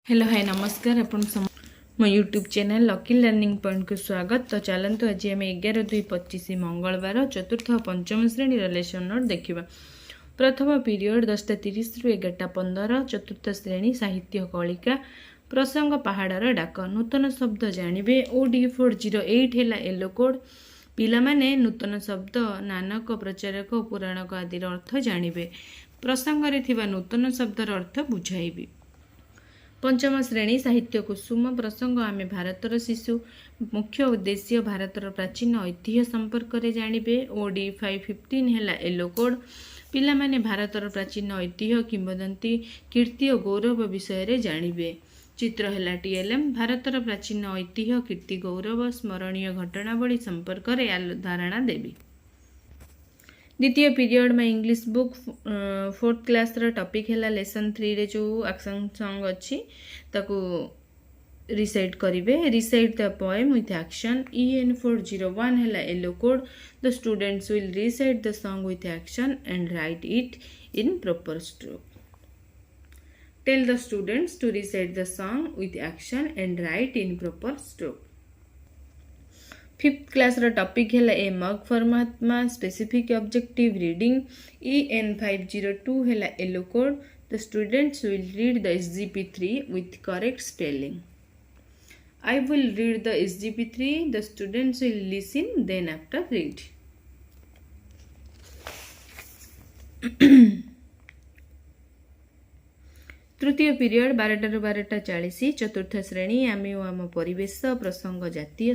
Hello hi नमस्कार आपण मो YouTube channel lucky learning point को स्वागत। तो चलतु आज आम 11/2/25 मंगलवार चतुर्थ और पंचम श्रेणी लेसन नोट देखा। प्रथम पीरियड 10:30 रु 11:15 चतुर्थ श्रेणी साहित्य कलिका प्रसंग पहाड़र डाक नूतन शब्द जानिबे। OD408 है येलो कोड पिला माने नूतन शब्द नानक प्रचारक पुराणक आदि अर्थ जानिबे। प्रसंग रे थिबा नूतन शब्दर अर्थ बुझाइबी। पंचम श्रेणी साहित्य कुसुम प्रसंग आमे भारतर शिशु मुख्य उद्देश्य भारतर प्राचीन ऐतिह्य संपर्क में जानिबे। OD515 है येलो कोड पिला माने भारतर प्राचीन ऐतिह्य किंवदंती कीर्ति और गौरव विषय रे जानिबे। चित्र है TLM भारतर प्राचीन ऐतिह्य कीर्ति गौरव स्मरणीय घटनावली संपर्क में धारणा देवी। द्वितीय पीरियड में English book 4th class topic है लेसन 3 रे जो एक्शन सॉन्ग अच्छी ताकू रिसाइट करेंगे। Recite the poem with action. EN401 है yellow code the students will recite the song with action and write it in proper stroke. Tell the students to recite the song with action and write in proper stroke. 5th class topic है a mug for Mahatma specific objective reading. EN502 है yellow code the students will read the SGP3 with correct spelling. I will read the SGP3 the students will listen then after read। तृतीय period 12 ରୁ 12:40 चतुर्थ श्रेणी आमे आम परिवेश प्रसंग जातीय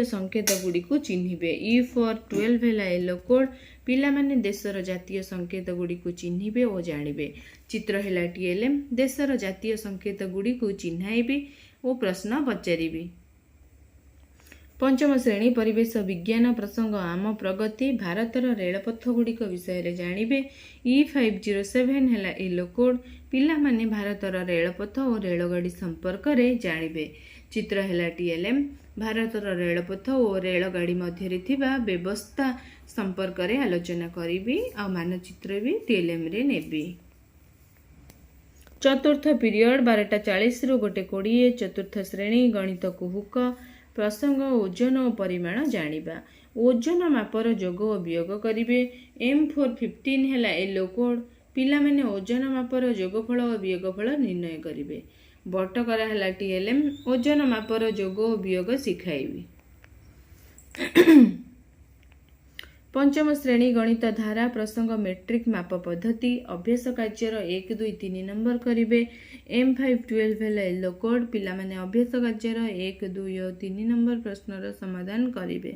संकेत गुड़ी को चिन्हिबे। E412 है येलो कोड पिला माने देशर जातीय संकेत गुड़ी को चिन्हिबे और जानिबे। चित्र है TLM देशर जातीय संकेत गुड़ी को चिन्हाइबे और प्रश्न पचारिबे। पंचम श्रेणी परिवेश विज्ञान प्रसंग आम प्रगति भारतर रेलपथ गुड़िक विषय जानिबे। E507 है येलो कोड पिला माने भारतर रेलपथ और रेलगाड़ी संपर्क में जानिबे। चित्र है TLM भारतर रेलपथ और रेलगाड़ी मध्य थिबा व्यवस्था संपर्क में आलोचना करी आ मानचित्र भी TLM रे नेबी। चतुर्थ पीरियड 12:40 ରୁ 1:20 चतुर्थ श्रेणी गणित कुहुक प्रसंग ओजन और परिमाण जानिबा। ओजन मापर जोग और वियोग करिवे। M415 है येलो कोड पिला माने ओजन मापर जोगफल और वियोगफल निर्णय करिवे। बटकरा है TLM ओजन मापर जोग और वियोग शिखाइबी। पंचम श्रेणी गणित धारा प्रसंग मेट्रिक माप पद्धति अभ्यास कार्यर 1, 2, 3 नंबर करिवे। M512 है येलो कोड पिला माने अभ्यास कार्यर 1, 2 और 3 नंबर प्रश्नर समाधान करिवे।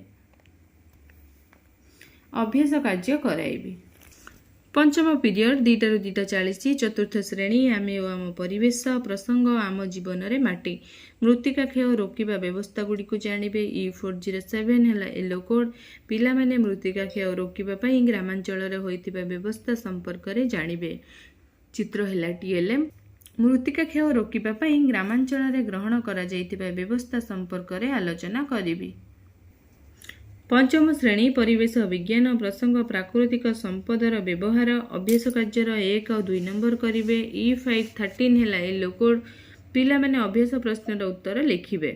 अभ्यास कार्य कराइबे। पंचम पीरियड 2 ରୁ 2:40 चतुर्थ श्रेणी आमे आम परिवेश प्रसंग आम जीवन रे माटी मृत्तिका क्षय रोकवा व्यवस्था गुड़ी को जानिबे। E407 है येलो कोड पिला माने मृत्तिका क्षय रोकवा ग्रामांचल रे होइतिबा व्यवस्था संपर्क में जानिबे। चित्र है TLM मृत्तिका क्षय रोकवा ग्रामांचल रे ग्रहण करा जाइतिबा व्यवस्था संपर्क में आलोचना करिबी। पंचम श्रेणी परिवेश विज्ञान प्रसंग प्राकृतिक संपदर व्यवहार अभ्यास कार्यर 1 और 2 नंबर करिवे। E513 है येलो कोड पिला माने अभ्यास प्रश्नर उत्तर लिखिबे।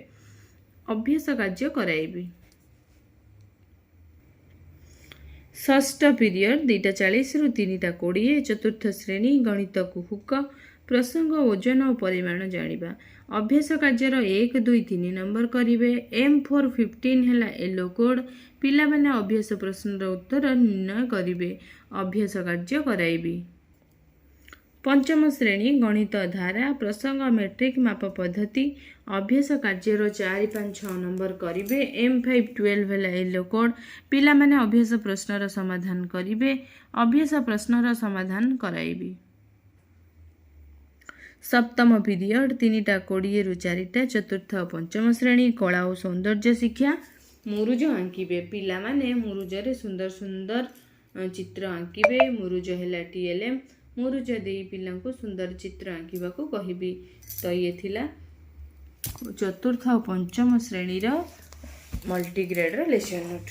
अभ्यास कार्य कराइबे। षष्ठ पीरियड 2:40 ରୁ 3:20 चतुर्थ श्रेणी गणित कुहुक प्रसंग ओजन और परिमाण जानिबा। अभ्यास कार्यर 1, 2, 3 नंबर करिवे। M415 है येलो कोड पिला माने अभ्यास प्रश्नर उत्तर निर्णय करिवे। अभ्यास कार्य कराइबे। पंचम श्रेणी गणित धारा प्रसंग मेट्रिक माप पद्धति अभ्यास कार्यर 4, 5, 6 नंबर करिवे। M512 है येलो कोड पिला माने अभ्यास प्रश्नर समाधान करिवे। अभ्यास प्रश्नर समाधान कराइबे। सप्तम पीरियड 3:20 ରୁ 4 चतुर्थ पंचम श्रेणी कला और सौंदर्य शिक्षा मुरुज आंकिबे। पिला माने मुरुज रे सुंदर सुंदर चित्र आंकिबे। मुरुज है TLM मुरुज दे पिला को सुंदर चित्र आंकिबा को कहिबी। तो ये थिला चतुर्थ और पंचम श्रेणी रो मल्टीग्रेड रो लेसन नोट।